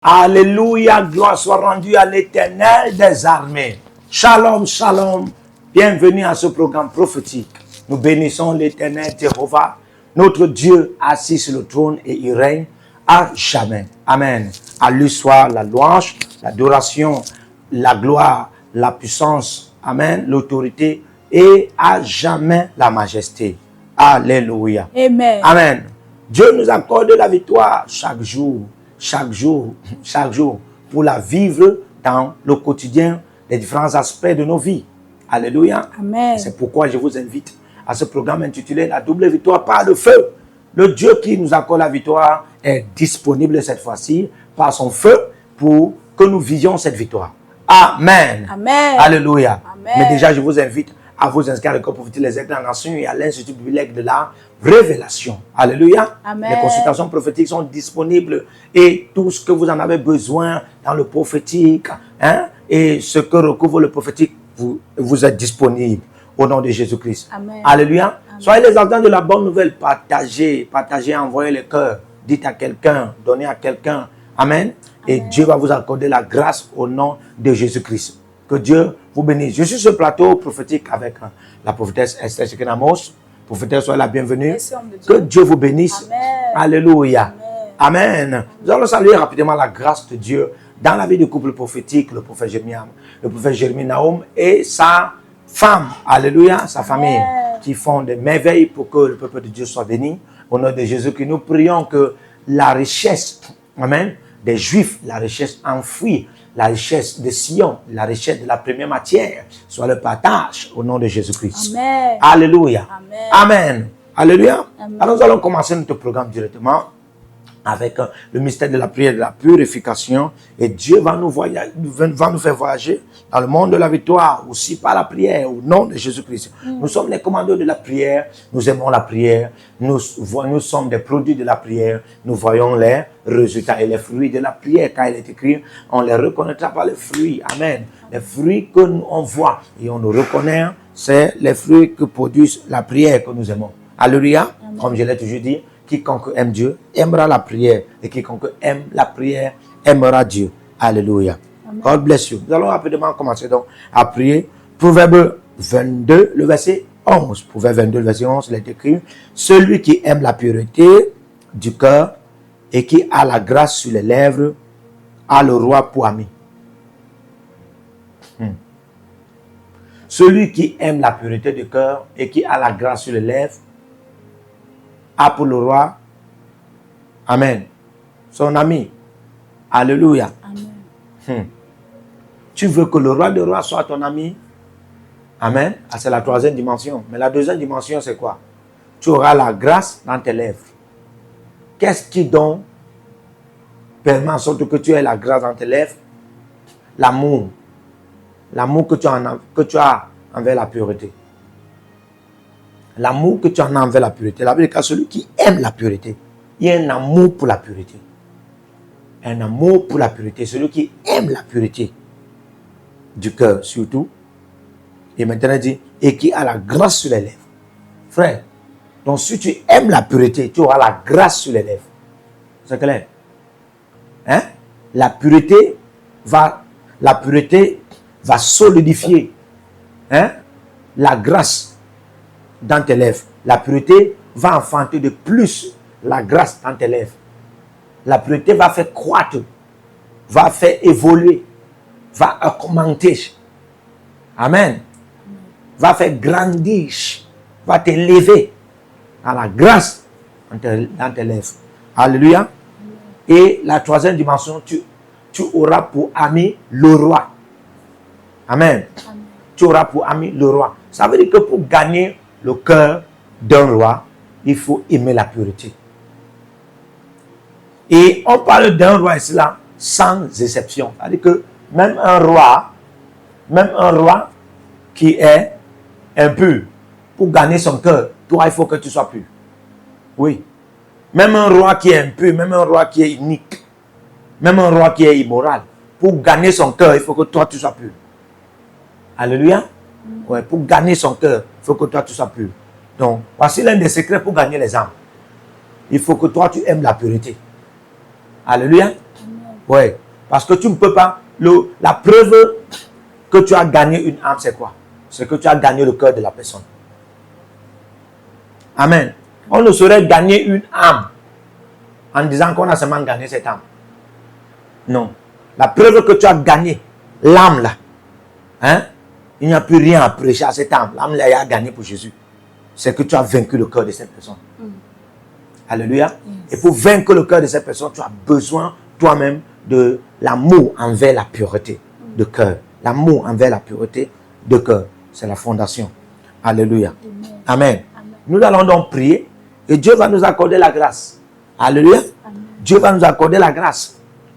Alléluia, gloire soit rendue à l'Éternel des armées. Shalom, shalom. Bienvenue à ce programme prophétique. Nous bénissons l'Éternel Jéhovah, notre Dieu assis sur le trône et il règne à jamais. Amen. À lui soit la louange, l'adoration, la gloire, la puissance. Amen. L'autorité et à jamais la majesté. Alléluia. Amen. Amen. Dieu nous accorde la victoire chaque jour. Chaque jour, pour la vivre dans le quotidien, les différents aspects de nos vies. Alléluia. Amen. C'est pourquoi je vous invite à ce programme intitulé La double victoire par le feu. Le Dieu qui nous accorde la victoire est disponible cette fois-ci par son feu pour que nous vivions cette victoire. Amen. Amen. Alléluia. Amen. Mais déjà, je vous invite à vous inscrire à l'école prophétique Les Incarnations et à l'Institut biblique de la Révélation. Alléluia. Amen. Les consultations prophétiques sont disponibles et tout ce que vous en avez besoin dans le prophétique et ce que recouvre le prophétique, vous êtes disponible au nom de Jésus-Christ. Amen. Alléluia. Amen. Soyez les agents de la bonne nouvelle. Partagez, envoyez le cœur. Dites à quelqu'un, donnez à quelqu'un. Amen. Et Dieu va vous accorder la grâce au nom de Jésus-Christ. Que Dieu vous bénisse. Je suis sur ce plateau prophétique avec la prophétesse Esther Shekinamos. Prophétesse, soyez la bienvenue. Que Dieu vous bénisse. Amen. Alléluia. Amen. Amen. Nous allons saluer rapidement la grâce de Dieu dans la vie du couple prophétique, le prophète Jérémie Naum et sa femme. Alléluia. Sa famille qui font des merveilles pour que le peuple de Dieu soit béni. Au nom de Jésus, que nous prions que la richesse, amen, des Juifs, la richesse enfouie, la richesse de Sion, la richesse de la première matière, soit le partage au nom de Jésus-Christ. Amen. Alléluia. Amen. Amen. Alléluia. Amen. Alors nous allons commencer notre programme directement avec le mystère de la prière, de la purification. Et Dieu va nous faire voyager dans le monde de la victoire, aussi par la prière, au nom de Jésus-Christ. Nous sommes les commandeurs de la prière, nous aimons la prière, nous sommes des produits de la prière, nous voyons les résultats et les fruits de la prière. Quand il est écrit, on les reconnaîtra par les fruits. Amen. Les fruits que nous on voit et on nous reconnaît, c'est les fruits que produit la prière que nous aimons. Alléluia. Comme je l'ai toujours dit, quiconque aime Dieu aimera la prière. Et quiconque aime la prière aimera Dieu. Alléluia. Amen. God bless you. Nous allons rapidement commencer donc à prier. Proverbe 22, le verset 11. Proverbe 22, le verset 11, il est écrit: celui qui aime la pureté du cœur et qui a la grâce sur les lèvres a le roi pour ami. Celui qui aime la pureté du cœur et qui a la grâce sur les lèvres a pour le roi, amen, son ami. Alléluia. Amen. Tu veux que le roi des rois soit ton ami? Amen. Ah, c'est la troisième dimension. Mais la deuxième dimension, c'est quoi? Tu auras la grâce dans tes lèvres. Qu'est-ce qui donc permet en sorte que tu aies la grâce dans tes lèvres? L'amour. L'amour que tu as envers la pureté. L'amour que tu en as envers la pureté. La vérité, celui qui aime la pureté, il y a un amour pour la pureté. Un amour pour la pureté. Celui qui aime la pureté du cœur surtout. Et maintenant il dit, et qui a la grâce sur les lèvres. Frère, donc si tu aimes la pureté, tu auras la grâce sur les lèvres. C'est clair? Hein? La pureté va solidifier, hein, la grâce dans tes lèvres. La pureté va enfanter de plus la grâce dans tes lèvres. La pureté va faire croître, va faire évoluer, va augmenter. Amen. Va faire grandir, va t'élever dans la grâce dans tes lèvres. Alléluia. Et la troisième dimension, tu auras pour ami le roi. Amen. Amen. Tu auras pour ami le roi. Ça veut dire que pour gagner le cœur d'un roi, il faut aimer la pureté. Et on parle d'un roi ici là, sans exception. C'est-à-dire que même un roi qui est impur, pour gagner son cœur, toi il faut que tu sois pur. Oui. Même un roi qui est impur, même un roi qui est inique, même un roi qui est immoral, pour gagner son cœur, il faut que toi tu sois pur. Alléluia. Ouais, pour gagner son cœur, il faut que toi tu sois pur. Donc, voici l'un des secrets pour gagner les âmes. Il faut que toi tu aimes la pureté. Alléluia. Oui. Parce que tu ne peux pas. La preuve que tu as gagné une âme, c'est quoi? C'est que tu as gagné le cœur de la personne. Amen. On ne saurait gagner une âme en disant qu'on a seulement gagné cette âme. Non. La preuve que tu as gagné l'âme là, hein, il n'y a plus rien à prêcher à cette âme. L'âme là, elle a gagné pour Jésus. C'est que tu as vaincu le cœur de cette personne. Alléluia. Yes. Et pour vaincre le cœur de cette personne, tu as besoin toi-même de l'amour envers la pureté de cœur. L'amour envers la pureté de cœur. C'est la fondation. Alléluia. Amen. Amen. Nous allons donc prier et Dieu va nous accorder la grâce. Alléluia. Amen. Dieu va nous accorder la grâce.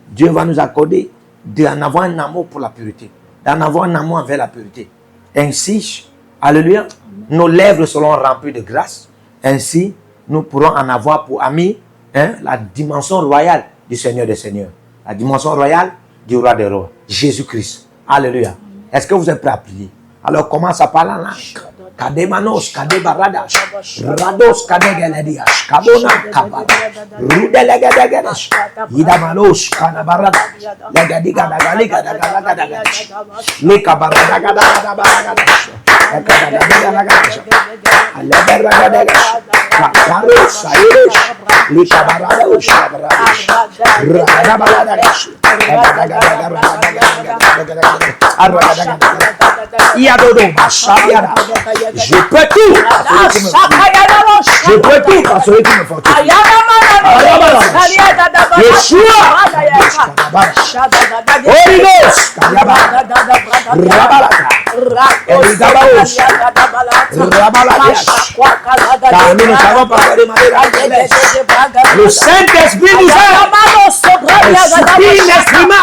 Dieu va nous accorder d'en avoir un amour pour la pureté. D'en avoir un amour envers la pureté. Ainsi, alléluia, amen, nos lèvres seront remplies de grâce. Ainsi, nous pourrons en avoir pour amis, hein, la dimension royale du Seigneur des Seigneurs. La dimension royale du Roi des Rois. Jésus-Christ. Alléluia. Est-ce que vous êtes prêts à prier? Alors commence à parler en langue. Kademanos, kadebaradas, rados, kadegeledias, kabona, kabara, rudelegedegedes, idamanos, kanabarada, legadigadagaligadagadagadagadas, likabaradagadagadagadagas, lekadagadagadagadagas, aleberagadagas, kakaros, sairos, likabaradaus, kabarados, radadabaladagas, je peux tout. Je peux tout parce que tu me fortifies. Yeshua. Holy Ghost. Rabalata. Eligabaos. Rabaladias. Car nous ne savons pas faire des manières. Le Saint-Esprit nous aide. L'Esprit m'exprime.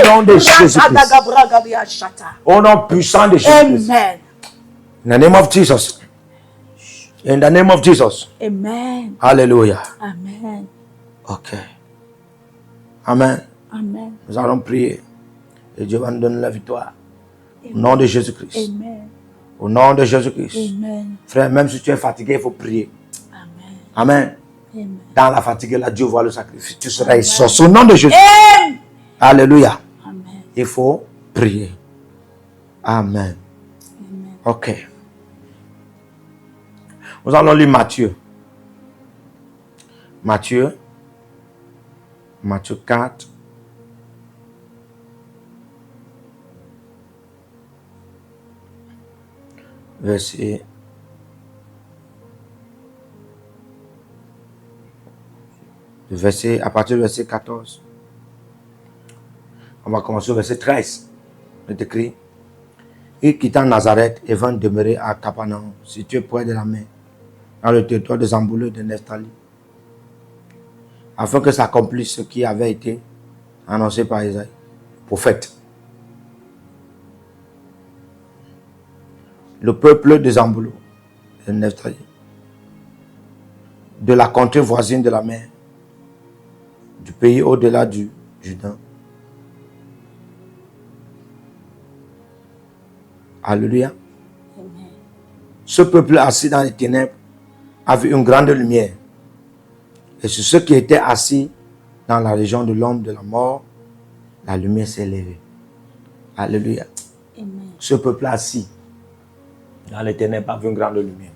nom de Jésus-Christ. Au nom puissant de Jésus-Christ. Amen. In the name of Jesus. In the name of Jesus. Amen. Hallelujah. Amen. Ok. Amen. Amen. Nous allons prier. Et Dieu va nous donner la victoire. Au nom de Jésus-Christ. Amen. Au nom de Jésus-Christ. Amen. Frère, même si tu es fatigué, il faut prier. Amen. Amen. Amen. Dans la fatigue, là, Dieu voit le sacrifice. Tu seras exaucé. Au nom de Jésus. Amen. Alléluia. Amen. Il faut prier. Amen. Amen. Ok. Nous allons lire Matthieu. Matthieu 4. À partir du verset 14. On va commencer au verset 13. Il est écrit: il quitta Nazareth et vint demeurer à Capernaum, situé près de la mer, dans le territoire des Zamboules de Nephtali, afin que s'accomplisse ce qui avait été annoncé par Isaïe, prophète. Le peuple des Zamboules de Nephtali, de la contrée voisine de la mer, du pays au-delà du Jourdain. Alléluia. Amen. Ce peuple assis dans les ténèbres a vu une grande lumière. Et sur ceux qui étaient assis dans la région de l'ombre de la mort, la lumière s'est levée. Alléluia. Amen. Ce peuple assis dans les ténèbres a vu une grande lumière.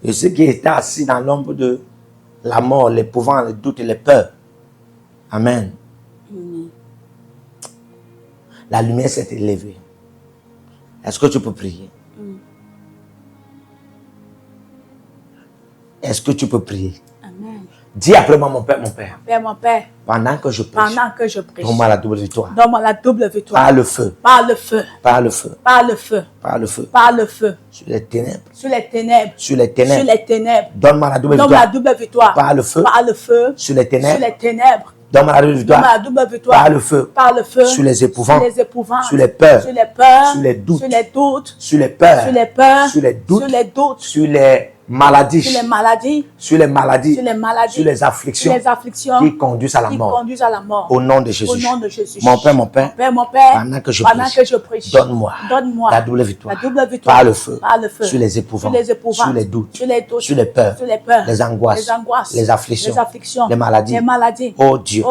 Et ceux qui étaient assis dans l'ombre de la mort, l'épouvante, les doutes et les peurs. Amen. Amen. La lumière s'est élevée. Est-ce que tu peux prier? Est-ce que tu peux prier? Amen. Dis après moi, mon Père, mon Père. Père, mon Père, Pendant que je prie, pendant que je prie, donne-moi la double victoire. donne-moi la double victoire. Par le feu, Par le feu, par le feu, par le feu, par le feu. par le feu, Sur les ténèbres, sur les ténèbres, sur les sur ténèbres. les ténèbres. Donne-moi la double Donne-moi la victoire. double victoire. Par le feu, Par le feu, sur les sur ténèbres. les ténèbres. Donne-moi la double Donne-moi victoire. la double victoire. Par le feu, Par le feu, sur les épouvantes, sur les épouvantes, sur les peurs, sur les peurs, sur les doutes, sur les doutes, sur les peurs, sur les peurs, sur les doutes, sur les doutes, sur les maladies, sur les maladies, sur les maladies, sur les maladies, sur les afflictions sur les afflictions qui conduisent à la qui mort. conduisent à la mort. Au nom de Jésus. Au nom de Jésus. Mon Père, mon Père, Mon Père, pendant que je prie, donne-moi donne-moi la double victoire. la double victoire. Par le feu, par le feu, sur les épouvantes, sur les épouvantes, sur les doutes, sur les doutes, sur les peurs, sur les peurs, les angoisses, les afflictions, les maladies. Oh Dieu,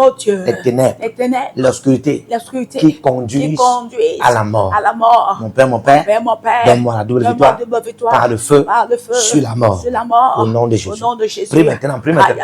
les ténèbres, l'obscurité qui conduisent à la mort. Mon Père, mon Père, donne-moi la double victoire par le feu, sur la mort. Au nom de Jésus. Prie maintenant, prie maintenant.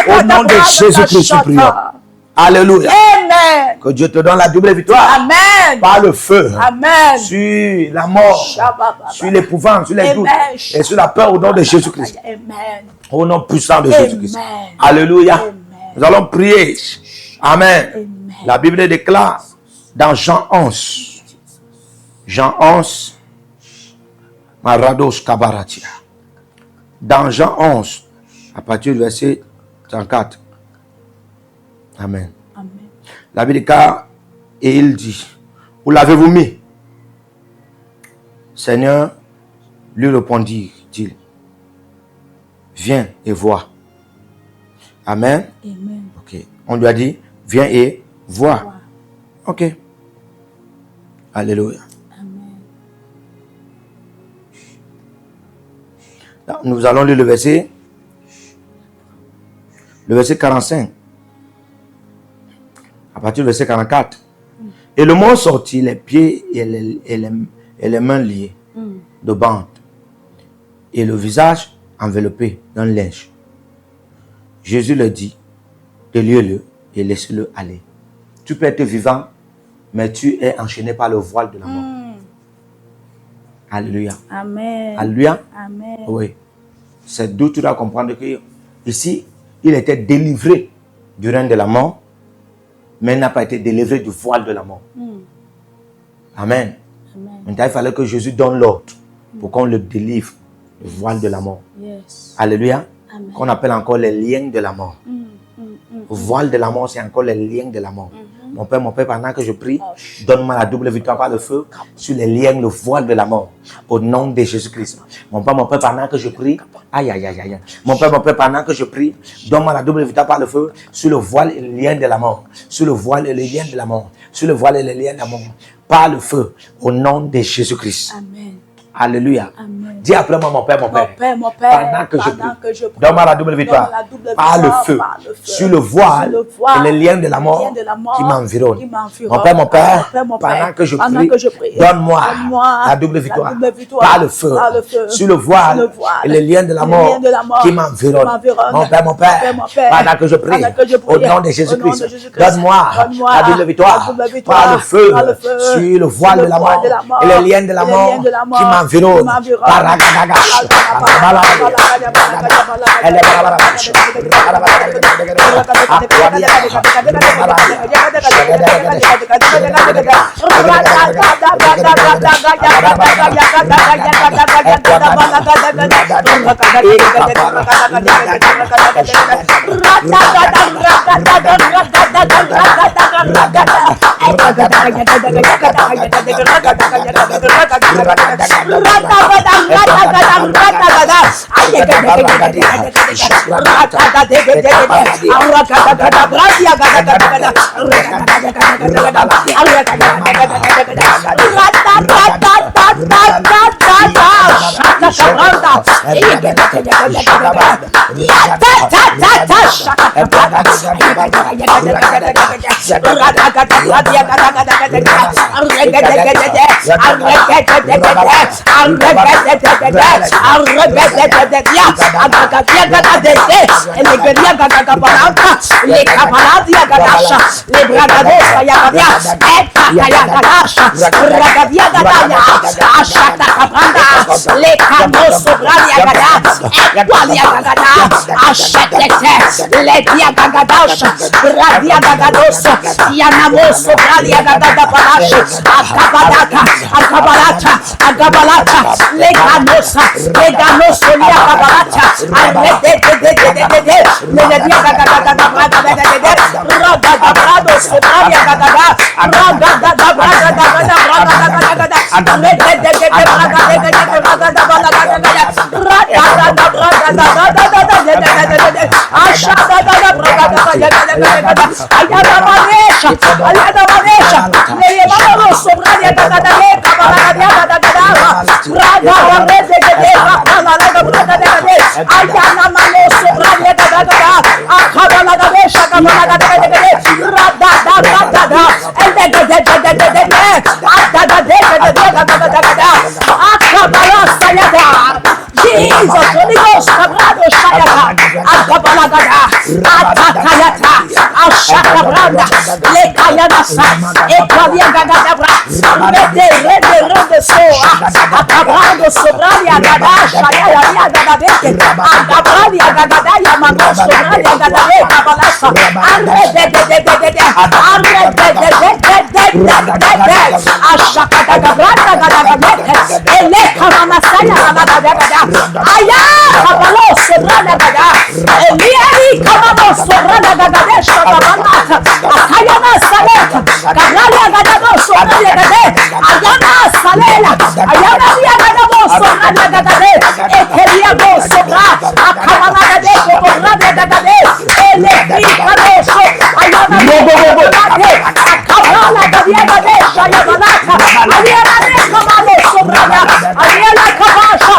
Au nom de Jésus-Christ, nous prions. Alléluia. Amen. Que Dieu te donne la double victoire. Amen. Par le feu. Amen. Sur la mort. Sur l'épouvante, sur les doutes. Et sur la peur au nom de Jésus-Christ. Amen. Au nom puissant de Jésus-Christ. Amen. Alléluia. Amen. Nous allons prier. Amen. Amen. La Bible déclare dans Jean 11. Jean 11. Marados Kabaratia. Dans Jean 11, à partir du verset 34. Amen. Amen. La Bible déclare et il dit, où l'avez-vous mis? Seigneur, lui répondit-il, viens et vois. Amen. Amen. Ok. On lui a dit, viens et vois. Ok. Alléluia. Amen. Nous allons lire le verset 45. À partir du verset 44. Et le mort sortit, les pieds et les mains liés de bandes, et le visage enveloppé d'un linge. Jésus leur dit, déliez-le et laissez-le aller. Tu peux être vivant, mais tu es enchaîné par le voile de la mort. Alléluia. Amen. Alléluia. Amen. Oui. C'est d'où tu dois comprendre que ici, il était délivré du règne de la mort, mais il n'a pas été délivré du voile de la mort. Amen. Amen. Maintenant, il fallait que Jésus donne l'ordre pour qu'on le délivre du voile de la mort. Yes. Alléluia. Amen. Qu'on appelle encore les liens de la mort. Le voile de la mort, c'est encore les liens de la mort. Mon Père, pendant que je prie, donne-moi la double victoire par le feu sur les liens, le voile de la mort. Au nom de Jésus-Christ. Mon Père, pendant que je prie, aïe, aïe, aïe, aïe. Mon Père, pendant que je prie, donne-moi la double victoire par le feu sur le voile et le lien de la mort. Sur le voile et le lien de la mort. Sur le voile et le lien de la mort. Par le feu, au nom de Jésus-Christ. Amen. Alléluia. Amen. Dis après moi, mon Père, Mon Père, pendant que je prie, donne-moi la double victoire par le feu, sur le voile et les liens de la mort qui m'environnent. Mon Père, pendant que je prie, donne-moi la double victoire par le feu, sur le voile et les liens de la mort qui m'environnent. Mon Père, pendant que je prie, au nom de Jésus-Christ, donne-moi la double victoire par le feu, sur le voile de la mort et les liens de la mort qui m'environnent. Paragadagas. Lekano sobrali agada. Ekwali agada. Ashetete. Ledia gagadosh. Bradia gagados. Yanamo sobrali agada balash. Akabadaka. Akabalata. Agabalata. Leganosa. Leganoso lia agabalata. Arredededededede. Ledia gagada brada. Raga brado sobrali agada. Raga Jesus, Holy Ghost, Cabrado, Shayata, Akabalagada, Atakayata, Ashakabranda, Lekayanasa, Ekaliagadabra, Rede, Soa, Akabrando, Sobralia, Gada, Shayaya, Gadabeke, Agabralia, Gadaya, Mano, Sobralia, Gadabeka, Balasa, Ashakadabranda, Gadabeke, Elekamanasaya, Aya, Kabalo, Sobrana, Gada, Eliari, Kabalo, Sobrana, Gadesha, Gabanata, Akayana, Saleta, Gabralia, Gadabo, Sobrana, Gade, Ayana, Salela, Ayana, Gadabo, Sobrana, Gade, Ekeliabo, Sobra, Akamana, Gade, Sobrana, Gade, Elefi, Kadoso, Ayana, Akabala, Gadia, Gadesha, Yabanata, Ayana, Kabalo, Sobrana, Ayana, Kabasha,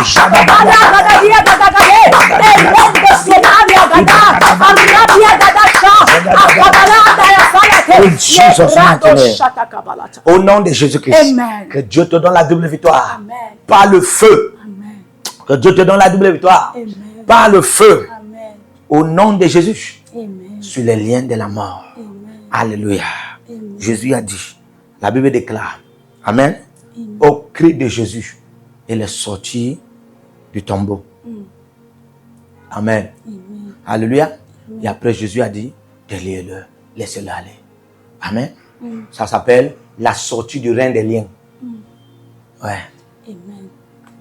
Au nom de Jésus-Christ, que Dieu te donne la double victoire. Amen. Par le feu. Amen. Que Dieu te donne la double victoire. Amen. Par le feu. Amen. Au nom de Jésus. Amen. Sur les liens de la mort. Amen. Alléluia. Amen. Jésus a dit, la Bible déclare, Amen. Amen. Au cri de Jésus, il est sorti du tombeau. Amen. Alléluia. Et après Jésus a dit, déliez-le, laissez-le aller. Amen. Ça s'appelle la sortie du règne des liens. Ouais. Amen.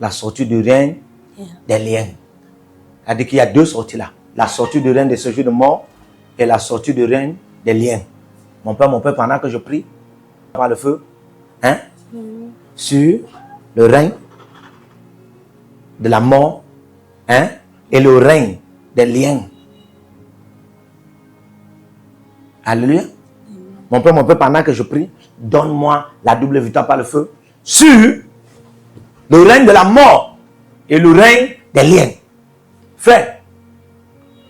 La sortie du règne des liens. C'est-à-dire qu'il y a deux sorties là. La sortie du règne des séjours de mort et la sortie du règne des liens. Mon père, pendant que je prie, par le feu, hein, sur le règne de la mort, hein, et le règne des liens. Alléluia. Mon père, pendant que je prie, donne-moi la double victoire par le feu sur le règne de la mort et le règne des liens. Frère,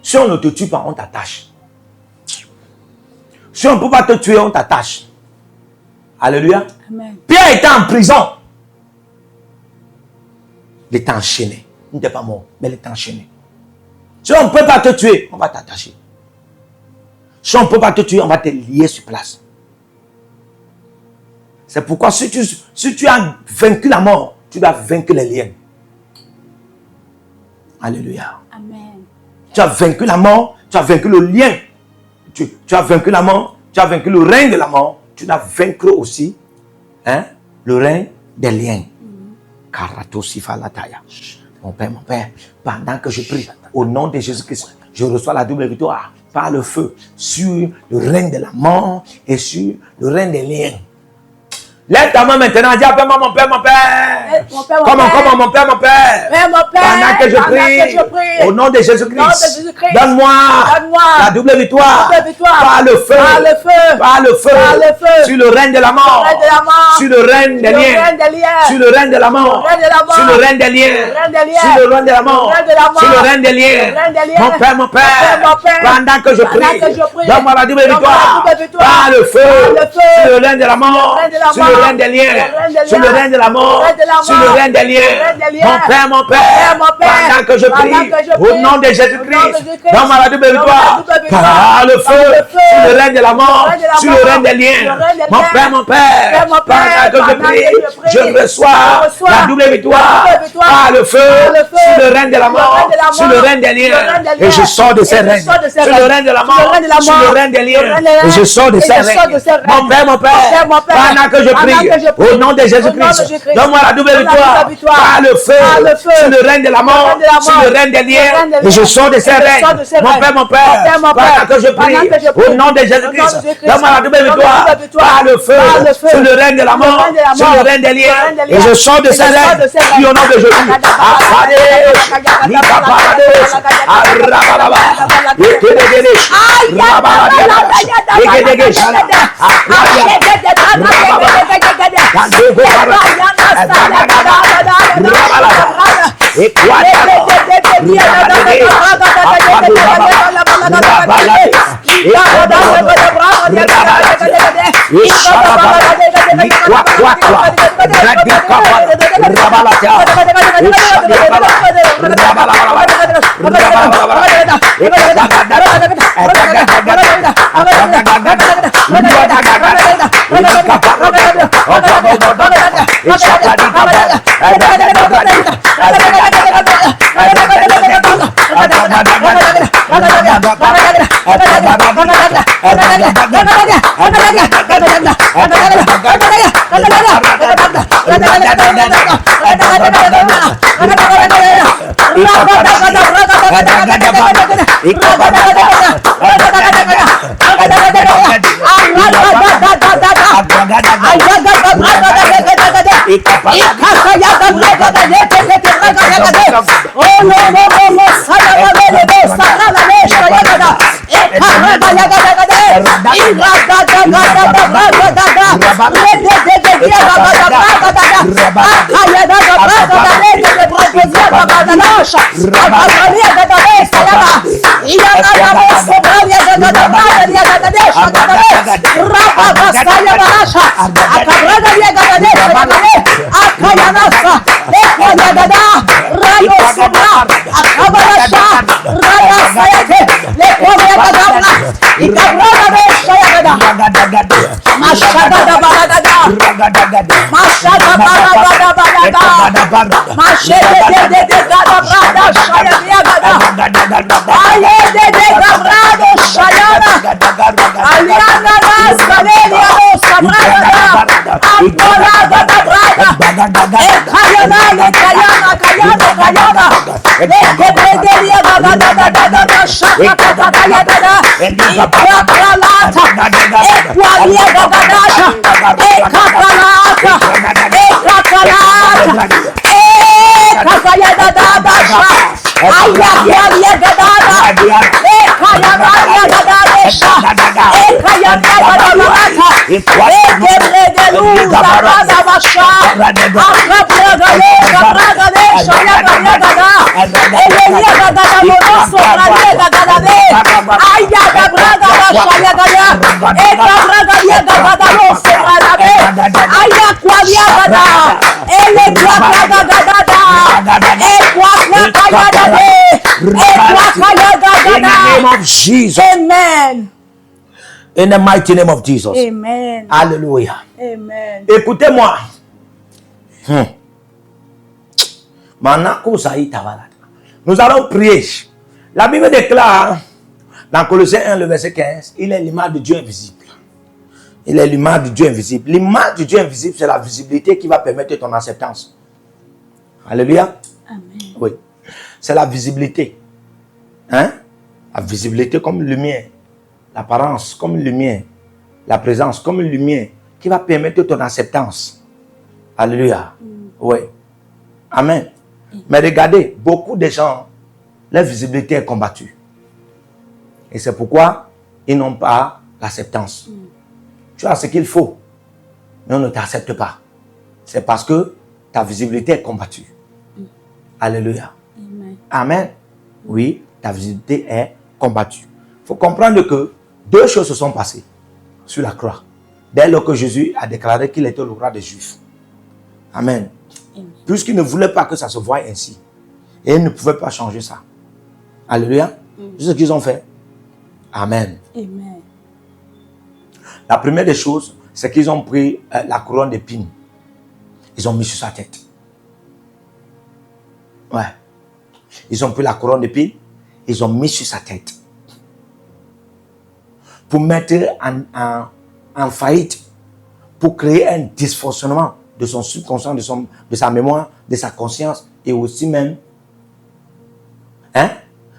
si on ne te tue pas, on t'attache. Si on ne peut pas te tuer, on t'attache. Alléluia. Amen. Pierre était en prison. Il était enchaîné. Il n'était pas mort, mais il était enchaîné. Si on ne peut pas te tuer, on va t'attacher. Si on ne peut pas te tuer, on va te lier sur place. C'est pourquoi si tu as vaincu la mort, tu dois vaincre les liens. Alléluia. Amen. Tu as vaincu la mort, tu as vaincu le lien. Tu as vaincu la mort, tu as vaincu le règne de la mort. Tu dois vaincre aussi, hein, le règne des liens. Mon Père, pendant que je prie, au nom de Jésus-Christ, je reçois la double victoire par le feu sur le règne de la mort et sur le règne des liens. Lève ta main maintenant, dis appelle-moi mon Père, mon Père. Comment mon Père, mon Père. Pendant que je prie, au nom de Jésus-Christ, donne-moi la double victoire par le feu, sur le règne de la mort, sur le règne des liens, sur le règne de la mort, sur le règne des liens, sur le règne de la mort, sur le règne des liens. Mon Père, pendant que je prie, donne-moi la double victoire par le feu, sur le règne de la mort, sur le règne des liens, sur le règne de la mort, sur le règne des liens. Mon Père, pendant que je prie, au nom de Jésus-Christ, dans ma double victoire, par le feu, sur le règne de la mort, sur le règne des liens. Mon Père, pendant que je prie, je reçois la double victoire, par le feu, sur le règne de la mort, sur le règne des liens. Et je sors de ces règnes, sur le règne de la mort, sur le règne des liens. Et je sors de ces règnes. Mon Père, pendant que je prie, au nom de Jésus-Christ, donne-moi la double victoire, par le feu, sur le règne de la mort, sur le règne des liens. Et je sors de ces règnes. Mon Père, pendant que je prie, au nom de Jésus-Christ, donne-moi la double victoire, par le feu, sur le règne de la mort, sur le règne des liens. Et je sors de ces règnes, au nom de Jésus. In the name of Jesus. Amen. In the mighty name of Jesus. Amen. Alléluia. Amen. Écoutez-moi. Nous allons prier. La Bible déclare dans Colossiens 1, le verset 15, il est l'image de Dieu invisible. Il est l'image de Dieu invisible. L'image de Dieu invisible, c'est la visibilité qui va permettre ton acceptance. Alléluia. Amen. Oui. C'est la visibilité. Hein? La visibilité comme lumière. L'apparence comme lumière. La présence comme lumière qui va permettre ton acceptance. Alléluia. Oui. Amen. Mais regardez, beaucoup de gens, leur visibilité est combattue. Et c'est pourquoi ils n'ont pas l'acceptance. Tu as ce qu'il faut, mais on ne t'accepte pas. C'est parce que ta visibilité est combattue. Alléluia. Amen. Amen. Oui, ta visibilité est combattue. Il faut comprendre que deux choses se sont passées sur la croix. Dès lors que Jésus a déclaré qu'il était le roi des Juifs. Amen. Puisqu'il ne voulait pas que ça se voie ainsi. Et ils ne pouvaient pas changer ça. Alléluia. C'est ce qu'ils ont fait. Amen. Amen. La première des choses, c'est qu'ils ont pris la couronne d'épines. Ils ont mis sur sa tête. Ouais. Ils ont pris la couronne d'épines. Ils ont mis sur sa tête. Pour mettre en faillite. Pour créer un dysfonctionnement de son subconscient, de sa mémoire, de sa conscience et aussi même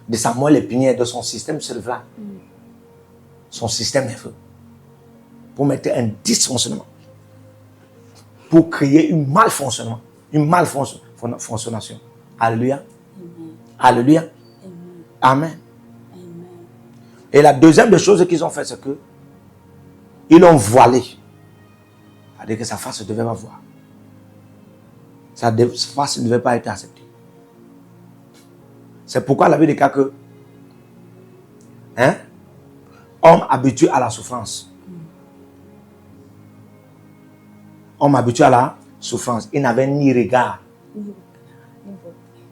de sa moelle épinière, de son système cérébral. Son système nerveux. Pour mettre un dysfonctionnement. Pour créer une malfonctionnement. Une malfonctionnation. Alléluia. Alléluia. Amen. Et la deuxième des choses qu'ils ont fait, c'est que ils l'ont voilé. C'est-à-dire que sa face ne devait pas voir. Sa face ne devait pas être acceptée. C'est pourquoi la Bible déclare que homme habitué à la souffrance. Homme habitué à la souffrance. Il n'avait ni regard,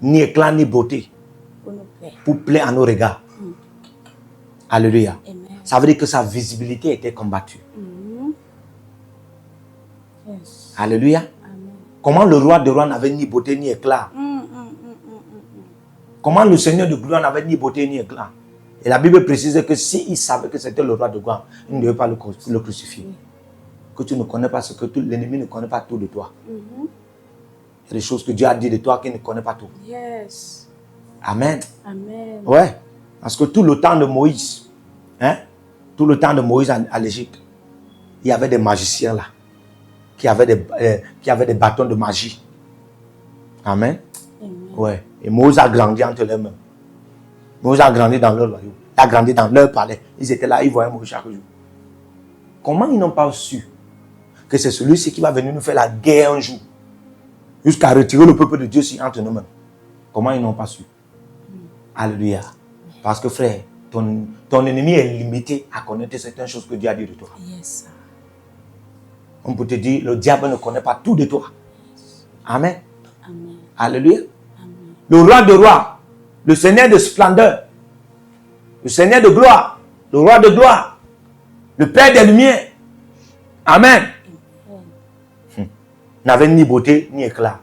ni éclat, ni beauté pour plaire à nos regards. Alléluia. Amen. Ça veut dire que sa visibilité était combattue. Yes. Alléluia. Amen. Comment le roi de rois n'avait ni beauté ni éclat? Comment le Seigneur de gloire n'avait ni beauté ni éclat? Et la Bible précise que s'il savait que c'était le roi de gloire, il ne devait pas le crucifier. Que tu ne connais pas ce que l'ennemi ne connaît pas tout de toi. Il y a des choses que Dieu a dit de toi qu'il ne connaît pas tout. Yes. Amen. Amen. Ouais. Parce que tout le temps de Moïse, tout le temps de Moïse à l'Égypte, il y avait des magiciens là, qui avaient des bâtons de magie. Amen. Amen. Ouais. Et Moïse a grandi entre les mains. Moïse a grandi dans leur royaume. Il a grandi dans leur palais. Ils étaient là, ils voyaient Moïse chaque jour. Comment ils n'ont pas su que c'est celui-ci qui va venir nous faire la guerre un jour, jusqu'à retirer le peuple de Dieu entre nos mains? Comment ils n'ont pas su? Alléluia. Parce que frère, ton ennemi est limité à connaître certaines choses que Dieu a dit de toi. Yes. On peut te dire, le diable ne connaît pas tout de toi. Amen. Amen. Alléluia. Amen. Le roi de rois, le Seigneur de splendeur, le Seigneur de gloire, le roi de gloire, le Père des lumières. Amen. N'avait ni beauté ni éclat.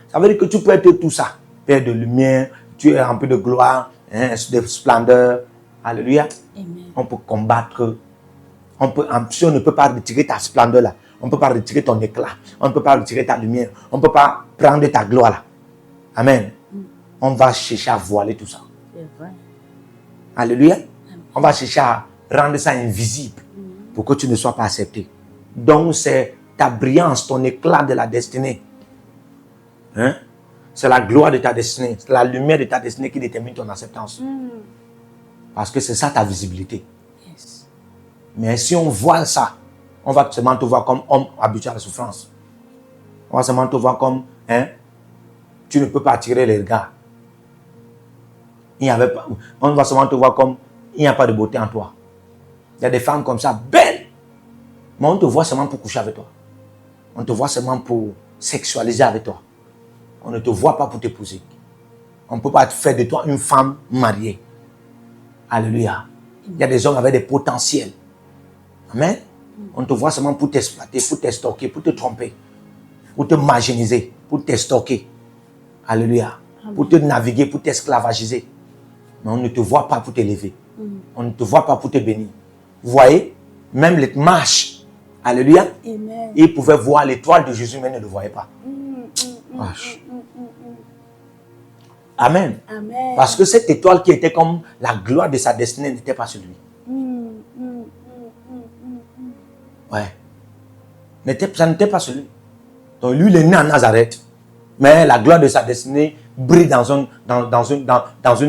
Ça veut dire que tu peux être tout ça. Père de lumière, tu es rempli de gloire, de splendeur. Alléluia. Amen. On peut combattre. Si on ne peut pas retirer ta splendeur là, on ne peut pas retirer ton éclat, on ne peut pas retirer ta lumière, on ne peut pas prendre ta gloire là. Amen. On va chercher à voiler tout ça. C'est vrai. Alléluia. On va chercher à rendre ça invisible pour que tu ne sois pas accepté. Donc c'est ta brillance, ton éclat de la destinée. C'est la gloire de ta destinée, c'est la lumière de ta destinée qui détermine ton acceptance. Parce que c'est ça ta visibilité. Yes. Mais si on voit ça, on va seulement te voir comme homme habitué à la souffrance. On va seulement te voir comme, tu ne peux pas attirer les regards. On va seulement te voir comme, il n'y a pas de beauté en toi. Il y a des femmes comme ça, belles. Mais on te voit seulement pour coucher avec toi. On te voit seulement pour sexualiser avec toi. On ne te voit pas pour t'épouser. On ne peut pas faire de toi une femme mariée. Alléluia. Il y a des hommes avec des potentiels. Amen. On te voit seulement pour t'exploiter, pour t'estorquer, pour te tromper, pour te marginaliser, pour t'estorquer. Alléluia. Amen. Pour te naviguer, pour t'esclavagiser. Mais on ne te voit pas pour t'élever. On ne te voit pas pour te bénir. Vous voyez, même les marches, alléluia, Amen. ils pouvaient voir l'étoile de Jésus, mais ils ne le voyaient pas. Amen. Amen. Parce que cette étoile qui était comme la gloire de sa destinée n'était pas sur lui. Ouais. Ça n'était pas sur lui. Donc lui, il est né à Nazareth. Mais la gloire de sa destinée brille dans une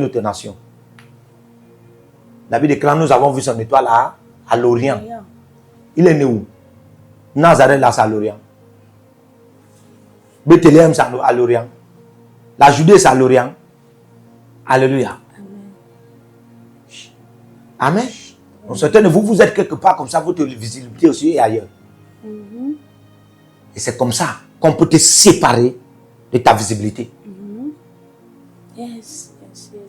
autre nation. La Bible déclare, nous avons vu son étoile à l'Orient. Il est né où? Nazareth, là, c'est à l'Orient. Bethléem, c'est à l'Orient. La Judée, c'est à l'Orient. Alléluia. Amen. Amen. Donc, certains de vous, vous êtes quelque part comme ça, votre visibilité aussi est ailleurs. Et c'est comme ça qu'on peut te séparer de ta visibilité.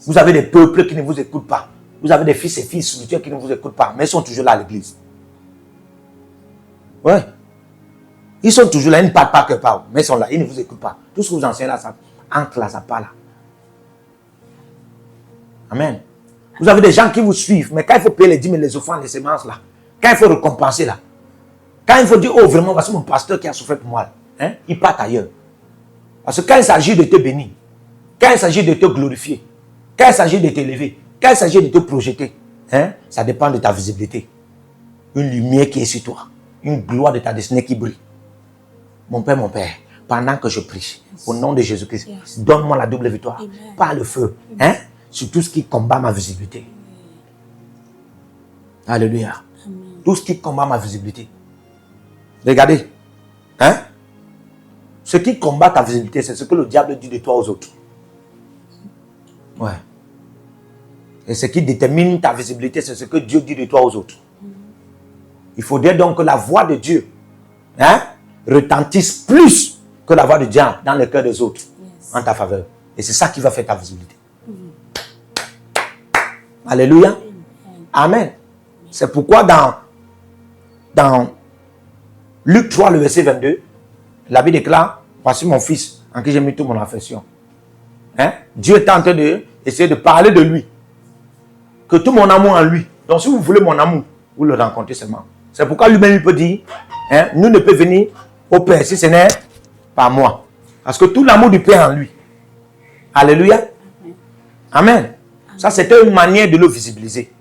Vous avez des peuples qui ne vous écoutent pas. Vous avez des fils et filles spirituels qui ne vous écoutent pas, mais ils sont toujours là à l'église. Ouais. Ils sont toujours là, ils ne parlent pas que parlent, mais ils sont là, ils ne vous écoutent pas. Tout ce que vous enseignez là, ça entre là, ça part là. Amen. Vous avez des gens qui vous suivent, mais quand il faut payer les 10 000, les offrandes, les semences là, quand il faut récompenser là, quand il faut dire, oh vraiment, voici mon pasteur qui a souffert pour moi, hein, ils partent ailleurs. Parce que quand il s'agit de te bénir, quand il s'agit de te glorifier, quand il s'agit de t'élever, quand il s'agit de te projeter, hein, ça dépend de ta visibilité. Une lumière qui est sur toi, une gloire de ta destinée qui brille. Mon Père, pendant que je prie, au nom de Jésus-Christ, donne-moi la double victoire, par le feu, hein, sur tout ce qui combat ma visibilité. Alléluia. Tout ce qui combat ma visibilité. Regardez, hein, ce qui combat ta visibilité, c'est ce que le diable dit de toi aux autres. Ouais. Et ce qui détermine ta visibilité, c'est ce que Dieu dit de toi aux autres. Il faudrait donc que la voix de Dieu, hein, retentisse plus que la voix du diable dans le cœur des autres, en ta faveur. Et c'est ça qui va faire ta visibilité. Alléluia. Amen. C'est pourquoi dans Luc 3, le verset 22, la Bible déclare, voici mon fils en qui j'ai mis toute mon affection. Hein? Dieu est en train d'essayer de parler de lui. Que tout mon amour en lui. Donc si vous voulez mon amour, vous le rencontrez seulement. C'est pourquoi lui-même il peut dire, hein, nous ne pouvons venir au Père si ce n'est pas moi. Parce que tout l'amour du Père en lui. Alléluia. Amen. Ça, c'est une manière de le visibiliser.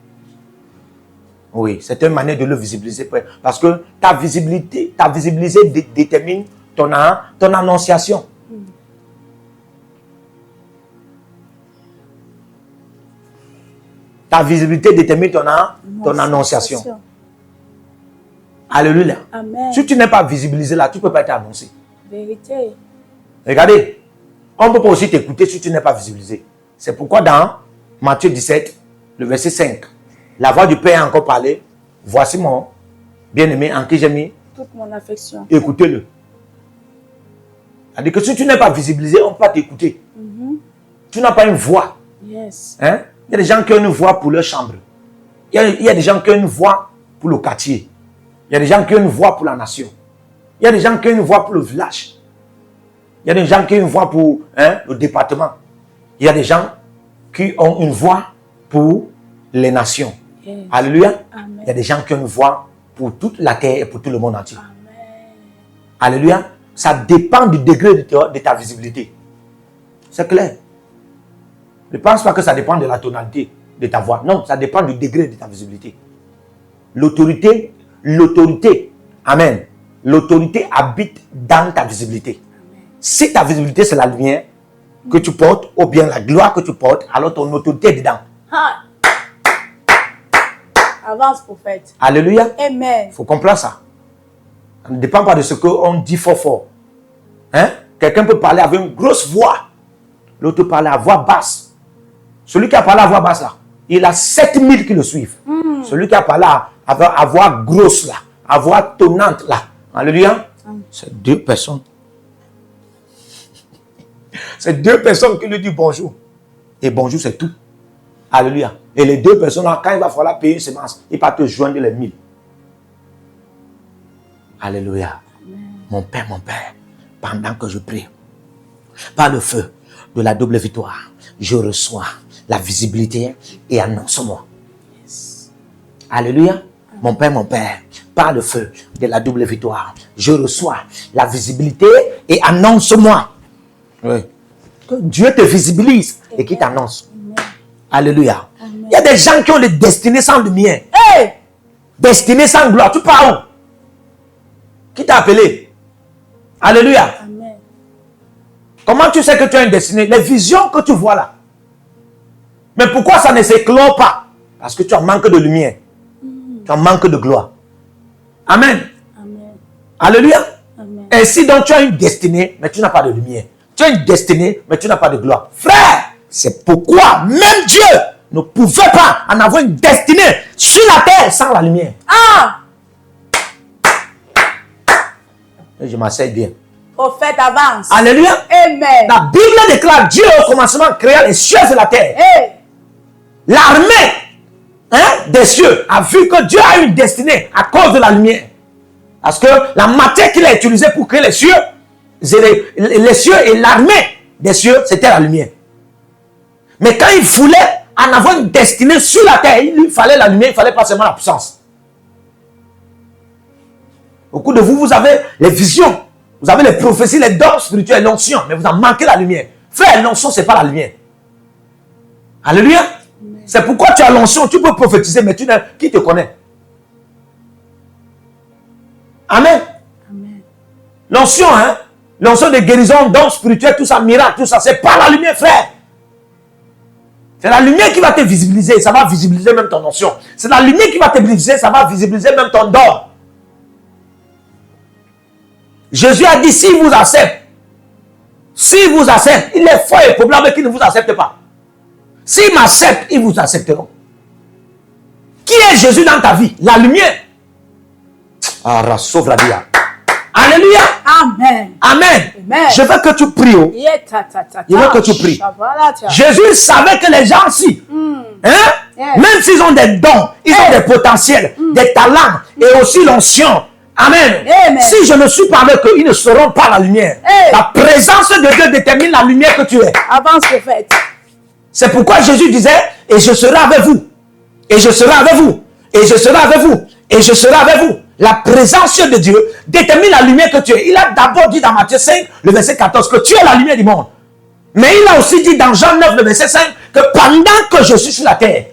Oui, c'est une manière de le visibiliser. Parce que ta visibilité détermine ton annonciation. Ta visibilité détermine ton annonciation. Alléluia. Amen. Si tu n'es pas visibilisé là, tu ne peux pas être annoncé. Vérité. Regardez, on ne peut pas aussi t'écouter si tu n'es pas visibilisé. C'est pourquoi dans Matthieu 17, le verset 5, la voix du Père a encore parlé. Voici mon bien-aimé en qui j'ai mis toute mon affection. Écoutez-le. C'est-à-dire que si tu n'es pas visibilisé, on ne peut pas t'écouter. Tu n'as pas une voix. Yes. Hein? Il y a des gens qui ont une voix pour leur chambre. Il y a des gens qui ont une voix pour le quartier. Il y a des gens qui ont une voix pour la nation. Il y a des gens qui ont une voix pour le village. Il y a des gens qui ont une voix pour le département. Il y a des gens qui ont une voix pour les nations. Yes. Alléluia. Amen. Il y a des gens qui ont une voix pour toute la terre et pour tout le monde entier. Amen. Alléluia. Ça dépend du degré de ta visibilité. C'est clair. Ne pense pas que ça dépend de la tonalité de ta voix. Non, ça dépend du degré de ta visibilité. L'autorité, amen. L'autorité habite dans ta visibilité. Amen. Si ta visibilité, c'est la lumière que tu portes, ou bien la gloire que tu portes, alors ton autorité est dedans. Ha. Avance, prophète. Alléluia. Amen. Il faut comprendre ça. Ça ne dépend pas de ce qu'on dit fort. Hein? Quelqu'un peut parler avec une grosse voix. L'autre peut parler à voix basse. Celui qui a parlé à voix basse là, il a 7000 qui le suivent. Celui qui a parlé à voix grosse là, à voix tonnante là. Alléluia. C'est deux personnes. C'est deux personnes qui lui disent bonjour. Et bonjour, c'est tout. Alléluia. Et les deux personnes là, quand il va falloir payer une semence, il va te joindre les 1000. Alléluia. Mon Père, pendant que je prie, par le feu de la double victoire, je reçois la visibilité et annonce-moi. Yes. Alléluia. Mon Père, par le feu de la double victoire, je reçois la visibilité et annonce-moi. Oui. Que Dieu te visibilise et qu'il t'annonce. Alléluia. Amen. Il y a des gens qui ont des destinées sans lumière. Hey! Destinées sans gloire. Tu pars où? Qui t'a appelé? Alléluia. Amen. Comment tu sais que tu as une destinée? Les visions que tu vois là. Mais pourquoi ça ne s'éclore pas? Parce que tu as manque de lumière. Tu as manque de gloire. Amen. Amen. Alléluia. Amen. Ainsi donc tu as une destinée, mais tu n'as pas de lumière. Tu as une destinée, mais tu n'as pas de gloire. Frère, c'est pourquoi même Dieu ne pouvait pas en avoir une destinée sur la terre sans la lumière. Ah! Et je m'asseye bien. Prophète avance. Alléluia. Amen. La Bible déclare Dieu au commencement créa les cieux et la terre. Hey. L'armée des cieux a vu que Dieu a une destinée à cause de la lumière. Parce que la matière qu'il a utilisée pour créer les cieux et l'armée des cieux, c'était la lumière. Mais quand il voulait en avoir une destinée sur la terre, il lui fallait la lumière, il ne fallait pas seulement la puissance. Beaucoup de vous, vous avez les visions, vous avez les prophéties, les dons spirituels, l'onction, mais vous en manquez la lumière. Frère, l'onction, ce n'est pas la lumière. Alléluia. C'est pourquoi tu as l'onction, tu peux prophétiser, mais qui te connaît? Amen. Amen. L'onction, l'onction de guérison, dons spirituels, tout ça, miracle, tout ça, c'est pas la lumière, frère. C'est la lumière qui va te visibiliser, ça va visibiliser même ton onction. C'est la lumière qui va te visibiliser, ça va visibiliser même ton don. Jésus a dit, s'il vous accepte, il est fort et probable qu'il ne vous accepte pas. S'il m'accepte, ils vous accepteront. Qui est Jésus dans ta vie? La lumière. Alléluia. Amen. Amen. Amen. Je veux que tu pries. Je veux que tu pries. Jésus savait que les gens aussi, même s'ils ont des dons, ils ont des potentiels, des talents et aussi l'onction. Amen. Amen. Si je ne suis pas avec eux, ils ne seront pas la lumière. La présence de Dieu détermine la lumière que tu es. Avance, prophète. C'est pourquoi Jésus disait, et je serai avec vous. Et je serai avec vous. Et je serai avec vous. Et je serai avec vous. La présence de Dieu détermine la lumière que tu es. Il a d'abord dit dans Matthieu 5, le verset 14, que tu es la lumière du monde. Mais il a aussi dit dans Jean 9, le verset 5, que pendant que je suis sur la terre,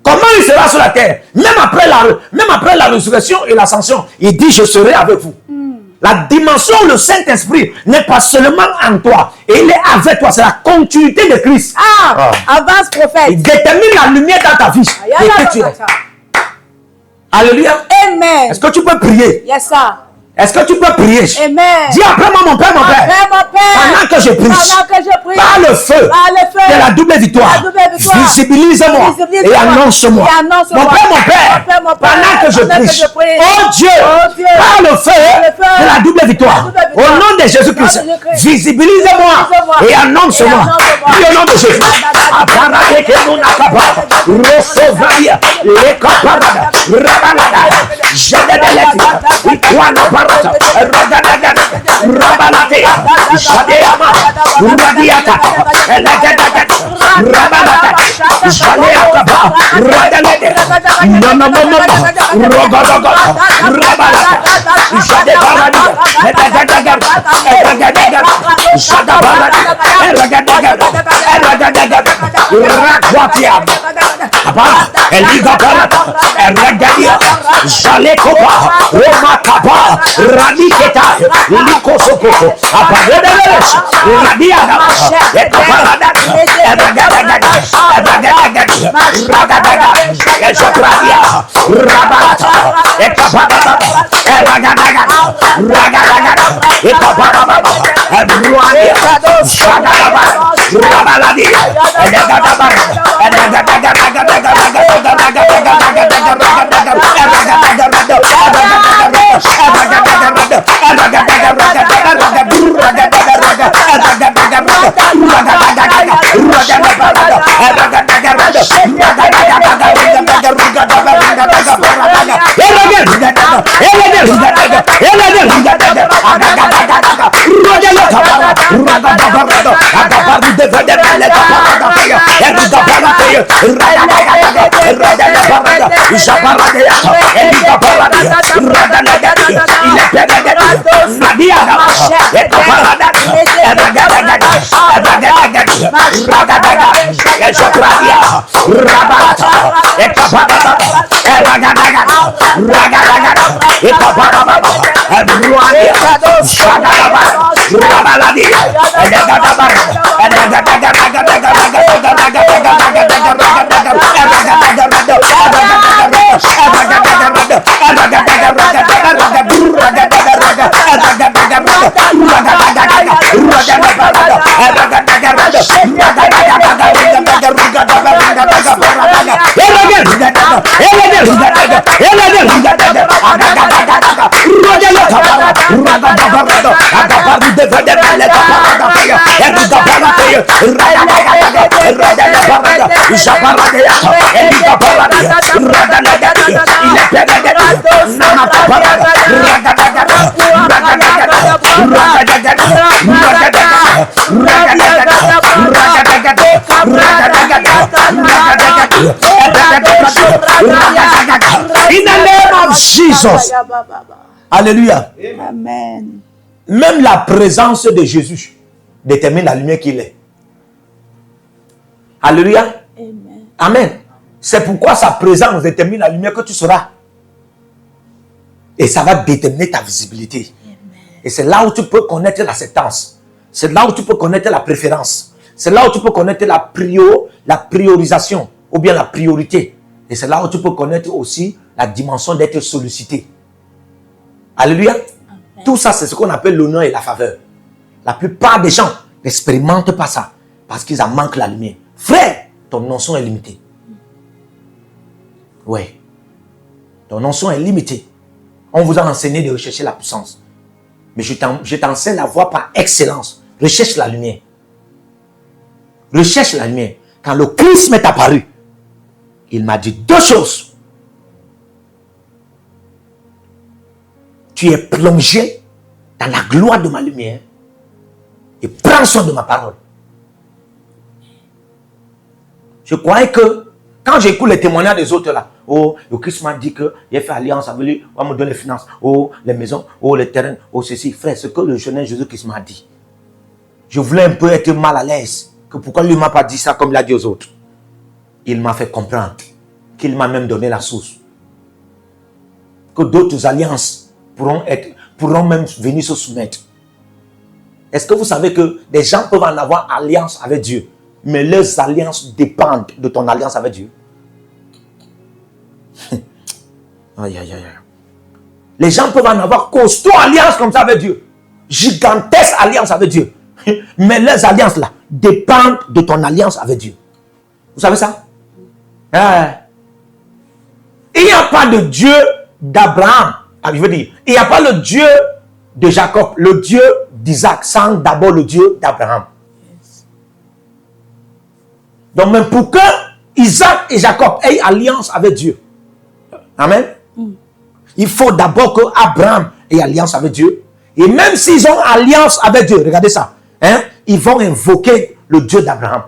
comment il sera sur la terre? Même après la résurrection et l'ascension, il dit, je serai avec vous. La dimension où le Saint-Esprit n'est pas seulement en toi, et il est avec toi, c'est la continuité de Christ. Avance, prophète. Il détermine la lumière dans ta vie. Et que tu es. Alléluia. Amen. Est-ce que tu peux prier? Yes, sir. Est-ce que tu peux prier? Amen. Dis après moi, mon Père, mon Père. Pendant que je prie, par le feu de la double victoire, visibilise-moi et annonce-moi. Mon Père, pendant que je prie, oh Dieu, par le feu de la double victoire, au nom de Jésus-Christ, visibilise-moi et annonce-moi. Prie au nom de Jésus. In the name of Jesus. Alléluia. Amen. Même la présence de Jésus détermine la lumière qu'il est. Alléluia. Amen. Amen. C'est pourquoi sa présence détermine la lumière que tu seras. Et ça va déterminer ta visibilité. Amen. Et c'est là où tu peux connaître l'acceptance. C'est là où tu peux connaître la préférence. C'est là où tu peux connaître la priorisation ou bien la priorité. Et c'est là où tu peux connaître aussi la dimension d'être sollicité. Alléluia. Amen. Tout ça, c'est ce qu'on appelle l'honneur et la faveur. La plupart des gens n'expérimentent pas ça parce qu'ils en manquent la lumière. Frère, ton notion est limitée. Oui. Ton notion est limitée. On vous a enseigné de rechercher la puissance. Mais je t'enseigne la voie par excellence. Recherche la lumière. Recherche la lumière. Quand le Christ m'est apparu, il m'a dit deux choses. Tu es plongé dans la gloire de ma lumière et prends soin de ma parole. Je croyais que quand j'écoute les témoignages des autres là, oh, le Christ m'a dit qu'il a fait alliance avec lui, on va me donner les finances, oh, les maisons, oh, les terrains, oh, ceci. Frère, ce que le jeune Jésus-Christ m'a dit. Je voulais un peu être mal à l'aise. Que pourquoi lui ne m'a pas dit ça comme il a dit aux autres. Il m'a fait comprendre qu'il m'a même donné la source. Que d'autres alliances pourront même venir se soumettre. Est-ce que vous savez que des gens peuvent en avoir alliance avec Dieu, mais leurs alliances dépendent de ton alliance avec Dieu? Aïe, aïe, aïe. Les gens peuvent en avoir costaud alliance comme ça avec Dieu. Gigantesque alliance avec Dieu. Mais leurs alliances là dépendent de ton alliance avec Dieu. Vous savez ça? Il n'y a pas de Dieu d'Abraham. Je veux dire, il n'y a pas le Dieu de Jacob, le Dieu d'Isaac, sans d'abord le Dieu d'Abraham. Yes. Donc même pour que Isaac et Jacob aient alliance avec Dieu, amen, il faut d'abord que Abraham ait alliance avec Dieu. Et même s'ils ont alliance avec Dieu, regardez ça, ils vont invoquer le Dieu d'Abraham.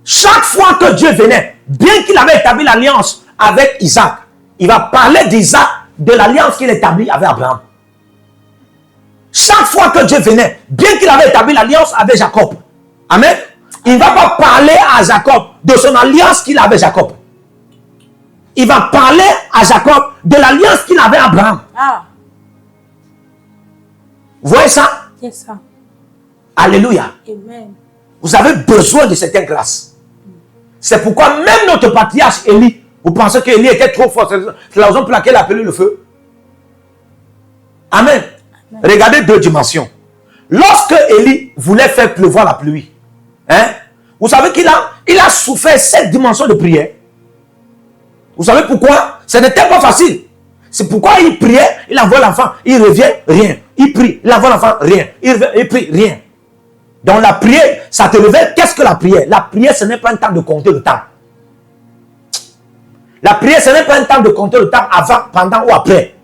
Chaque fois que Dieu venait, bien qu'il avait établi l'alliance avec Isaac, il va parler d'Isaac, de l'alliance qu'il établit avec Abraham. Chaque fois que Dieu venait, bien qu'il avait établi l'alliance avec Jacob, amen, il ne va pas parler à Jacob de son alliance qu'il avait avec Jacob. Il va parler à Jacob de l'alliance qu'il avait avec Abraham. Ah. Vous voyez ça? C'est ça. Alléluia. Amen. Vous avez besoin de certaines grâces. C'est pourquoi même notre patriarche Élie, vous pensez qu'Élie était trop fort. C'est la raison pour laquelle il a appelé le feu. Amen. Amen. Regardez deux dimensions. Lorsque Élie voulait faire pleuvoir la pluie, vous savez qu'il a souffert 7 dimensions de prière. Vous savez pourquoi? Ce n'était pas facile. C'est pourquoi il priait, il envoie l'enfant, il revient, rien. Il prie, il envoie l'enfant, rien. Il revient, il prie, rien. Donc la prière, ça te révèle qu'est-ce que la prière? La prière, ce n'est pas un temps de compter le temps. La prière, ce n'est pas un temps de compter le temps avant, pendant ou après.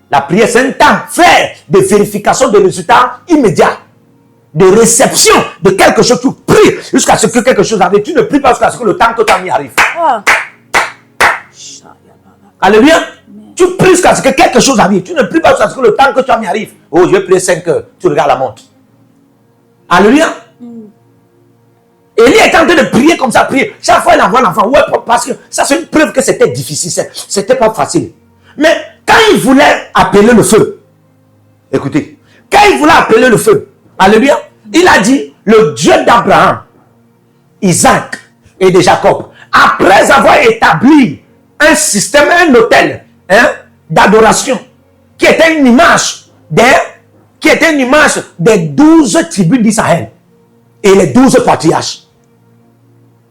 La prière, c'est un temps fait de vérification de résultats immédiats. De réception de quelque chose. Tu pries jusqu'à ce que quelque chose arrive. Tu ne pries pas jusqu'à ce que le temps que tu as mis arrive. Ah. Alléluia. Tu pries jusqu'à ce que quelque chose arrive. Tu ne pries pas jusqu'à ce que le temps que tu as mis arrive. Oh, je vais prier 5 heures. Tu regardes la montre. Alléluia. Élie est en train de prier comme ça, prier. Chaque fois, il envoie l'enfant. Ouais, parce que ça, c'est une preuve que c'était difficile. C'était pas facile. Mais quand il voulait appeler le feu, écoutez, quand il voulait appeler le feu, alléluia, il a dit, le Dieu d'Abraham, Isaac et de Jacob, après avoir établi un système, un autel d'adoration, qui était une image des 12 tribus d'Israël et les 12 patriarches.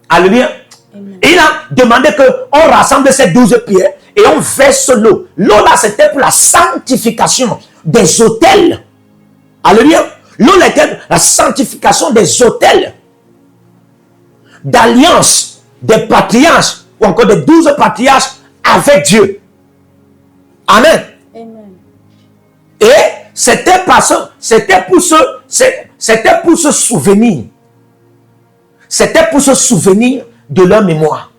Alléluia. Et il a demandé qu'on rassemble ces 12 pierres et on verse l'eau. L'eau là, c'était pour la sanctification des autels. Alléluia. L'eau était la sanctification des autels d'alliance des patriarches ou encore des 12 patriarches avec Dieu. Amen. Amen. Et c'était pour se souvenir. C'était pour se souvenir de leur mémoire.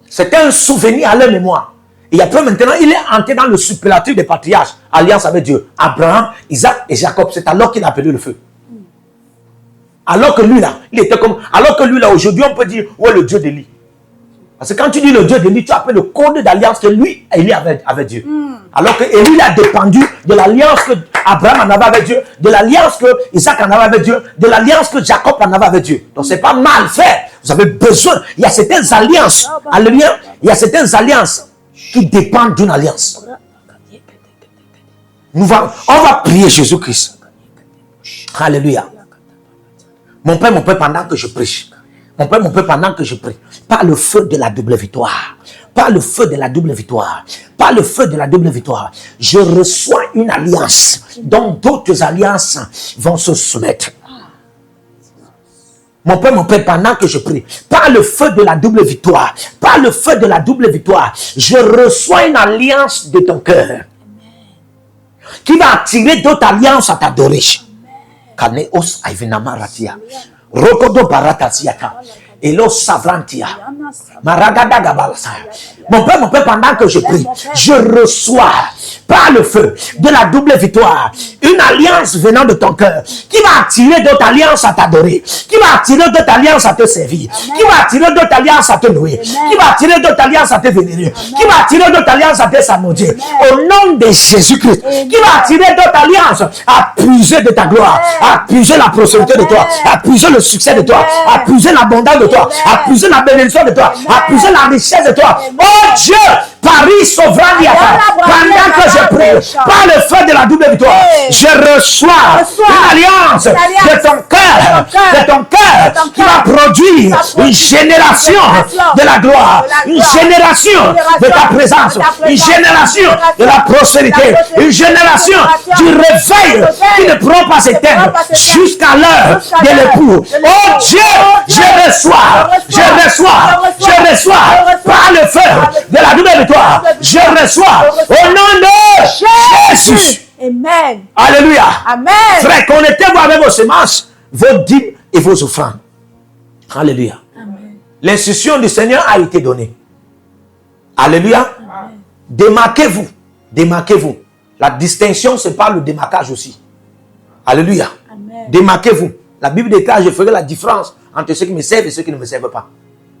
C'était un souvenir à leur mémoire. Et après maintenant, il est entré dans le superlatif des patriarches, alliance avec Dieu. Abraham, Isaac et Jacob. C'est alors qu'il a appelé le feu. Alors que lui là, aujourd'hui on peut dire, où est le Dieu d'Élie? Parce que quand tu dis le Dieu d'Élie, tu appelles le code d'alliance que lui, Élie avait avec Dieu. Alors que Élie a dépendu de l'alliance que Abraham en avait avec Dieu, de l'alliance que Isaac en avait avec Dieu, de l'alliance que Jacob en avait avec Dieu. Donc c'est pas mal fait. Vous avez besoin. Il y a certaines alliances. Alléluia. Il y a certaines alliances qui dépendent d'une alliance. On va prier Jésus-Christ. Alléluia. Mon Père, pendant que je prie. Mon Père, pendant que je prie. Par le feu de la double victoire. Par le feu de la double victoire. Par le feu de la double victoire. Je reçois une alliance dont d'autres alliances vont se soumettre. Mon Père, pendant que je prie, par le feu de la double victoire, par le feu de la double victoire, je reçois une alliance de ton cœur qui va attirer d'autres alliances à t'adorer. Kaneos Aivinama Ratia, Rokodo Baratasiaka, Elo Savrantia, Maragada Gabalasa. Mon Père, pendant que je prie, je reçois par le feu de la double victoire une alliance venant de ton cœur qui va attirer d'autres alliances à t'adorer, qui va attirer d'autres alliances à te servir, qui va attirer d'autres alliances à te louer, qui va attirer d'autres alliances à te vénérer, qui va attirer d'autres alliances à te s'amonger. Au nom de Jésus-Christ, qui va attirer d'autres alliances à puiser de ta gloire, à puiser la prospérité de toi, à puiser le succès de toi, à puiser l'abondance de toi, à puiser la bénédiction de toi, à puiser la richesse de toi. Oh Dieu, Paris souverain, pendant que je prie, par le feu de la double victoire, je reçois une alliance de ton cœur, qui va produire une génération de la gloire, une génération de ta présence, une génération de la prospérité, une génération du réveil qui ne pourront pas s'éteindre jusqu'à l'heure de l'époux. Oh Dieu, je reçois par le feu de la double victoire, je reçois au nom de Jésus. Amen. Alléluia. Amen. Frère, connectez-vous avec vos semences, vos dîmes et vos offrandes. Alléluia. L'instruction du Seigneur a été donnée. Alléluia. Démarquez-vous. Démarquez-vous. La distinction, c'est pas le démarquage aussi. Alléluia. Démarquez-vous. La Bible déclare, je ferai la différence entre ceux qui me servent et ceux qui ne me servent pas.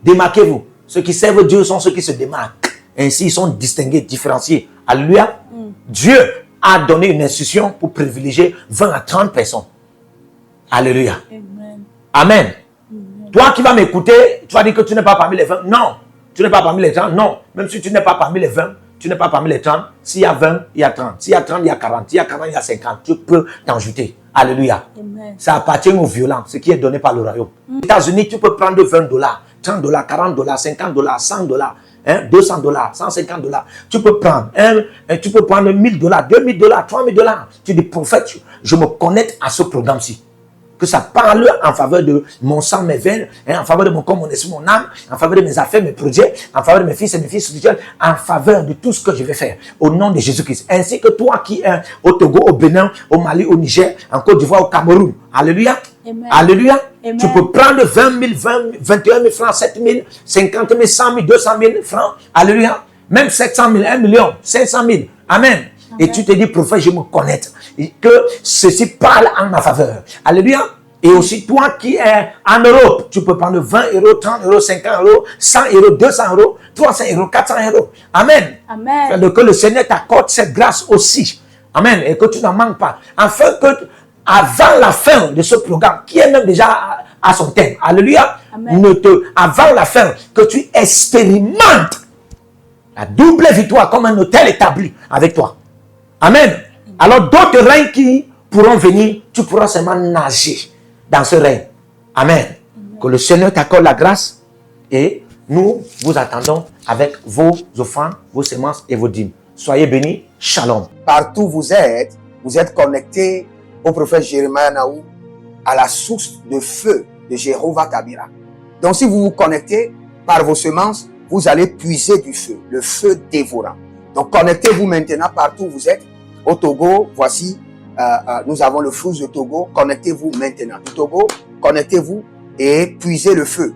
Démarquez-vous. Ceux qui servent Dieu sont ceux qui se démarquent. Ainsi, ils sont distingués, différenciés. Alléluia. Dieu a donné une instruction pour privilégier 20 à 30 personnes. Alléluia. Amen. Toi qui vas m'écouter, tu vas dire que tu n'es pas parmi les 20. Non. Tu n'es pas parmi les 30. Non. Même si tu n'es pas parmi les 20, tu n'es pas parmi les 30. S'il y a 20, il y a 30. S'il y a 30, il y a 40. S'il y a 40, il y a 50. Tu peux t'ajouter. Alléluia. Ça appartient aux violents, ce qui est donné par le royaume. Aux États-Unis, tu peux prendre $20, $30, $40, $50, $100. 200 $, 150 $. Tu peux prendre $1,000, $2,000, $3,000. Tu dis, prophète, je me connecte à ce programme-ci. Que ça parle en faveur de mon sang, mes veines, en faveur de mon corps, mon esprit, mon âme, en faveur de mes affaires, mes projets, en faveur de mes fils et mes filles spirituels, en faveur de tout ce que je vais faire. Au nom de Jésus-Christ. Ainsi que toi qui es au Togo, au Bénin, au Mali, au Niger, en Côte d'Ivoire, au Cameroun. Alléluia. Amen. Alléluia. Amen. Tu peux prendre 20 000, 21 000 francs, 7 000, 50 000, 100 000, 200 000 francs. Alléluia. Même 700 000, 1 million, 500 000. Amen. Et tu te dis, prophète, je me connais. Que ceci parle en ma faveur. Alléluia. Et aussi, toi qui es en Europe, tu peux prendre 20 €, 30 €, 50 €, 100 €, 200 €, 300 €, 400 €. Amen. Amen. Que le Seigneur t'accorde cette grâce aussi. Amen. Et que tu n'en manques pas. Afin que, avant la fin de ce programme, qui est même déjà à son terme, alléluia, avant la fin, que tu expérimentes la double victoire comme un hôtel établi avec toi. Amen. Alors d'autres règnes qui pourront venir, tu pourras seulement nager dans ce règne. Amen. Que le Seigneur t'accorde la grâce Et nous vous attendons avec vos offrandes, vos semences et vos dîmes. Soyez bénis. Shalom. Partout où vous êtes connectés au prophète Jérémie Naou, à la source de feu de Jéhovah Tabira. Donc si vous vous connectez par vos semences, vous allez puiser du feu, le feu dévorant. Donc connectez-vous maintenant partout où vous êtes. Au Togo, voici, nous avons le flux de Togo. Connectez-vous maintenant. Du Togo, connectez-vous et puisez le feu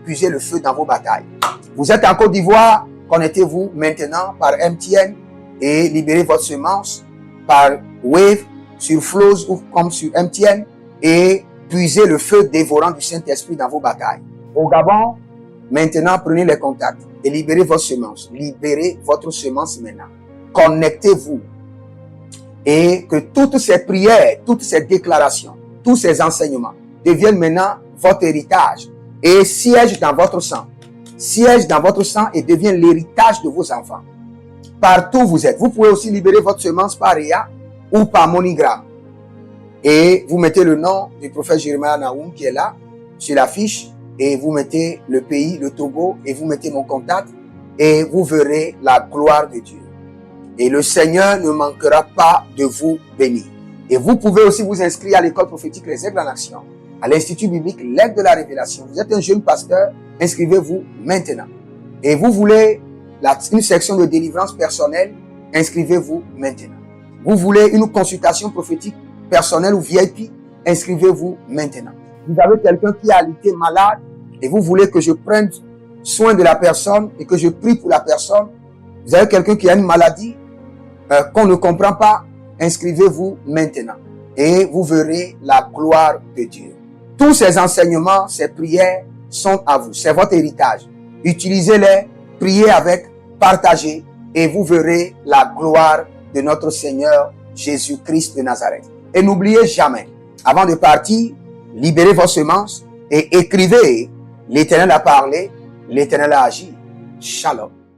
dans vos batailles. Vous êtes en Côte d'Ivoire, connectez-vous maintenant par MTN et libérez votre semence par Wave sur Flows ou comme sur MTN et puisez le feu dévorant du Saint-Esprit dans vos batailles. Au Gabon, maintenant prenez les contacts et libérez votre semence. Libérez votre semence maintenant. Connectez-vous et que toutes ces prières, toutes ces déclarations, tous ces enseignements deviennent maintenant votre héritage et siègent dans votre sang. Siègent dans votre sang et deviennent l'héritage de vos enfants. Partout où vous êtes. Vous pouvez aussi libérer votre semence par Réa ou par MoneyGram. Et vous mettez le nom du prophète Jérémie Naoum qui est là, sur la fiche, et vous mettez le pays, le Togo, et vous mettez mon contact, et vous verrez la gloire de Dieu. Et le Seigneur ne manquera pas de vous bénir. Et vous pouvez aussi vous inscrire à l'école prophétique Les Aigles en Action, à l'Institut biblique L'Aigle de la Révélation. Vous êtes un jeune pasteur, inscrivez-vous maintenant. Et vous voulez une section de délivrance personnelle, inscrivez-vous maintenant. Vous voulez une consultation prophétique personnelle ou VIP, inscrivez-vous maintenant. Vous avez quelqu'un qui a été malade et vous voulez que je prenne soin de la personne et que je prie pour la personne. Vous avez quelqu'un qui a une maladie qu'on ne comprend pas, inscrivez-vous maintenant et vous verrez la gloire de Dieu. Tous ces enseignements, ces prières sont à vous, c'est votre héritage. Utilisez-les, priez avec, partagez et vous verrez la gloire de notre Seigneur Jésus-Christ de Nazareth. Et n'oubliez jamais, avant de partir, libérez vos semences et écrivez, l'Éternel a parlé, l'Éternel a agi. Shalom.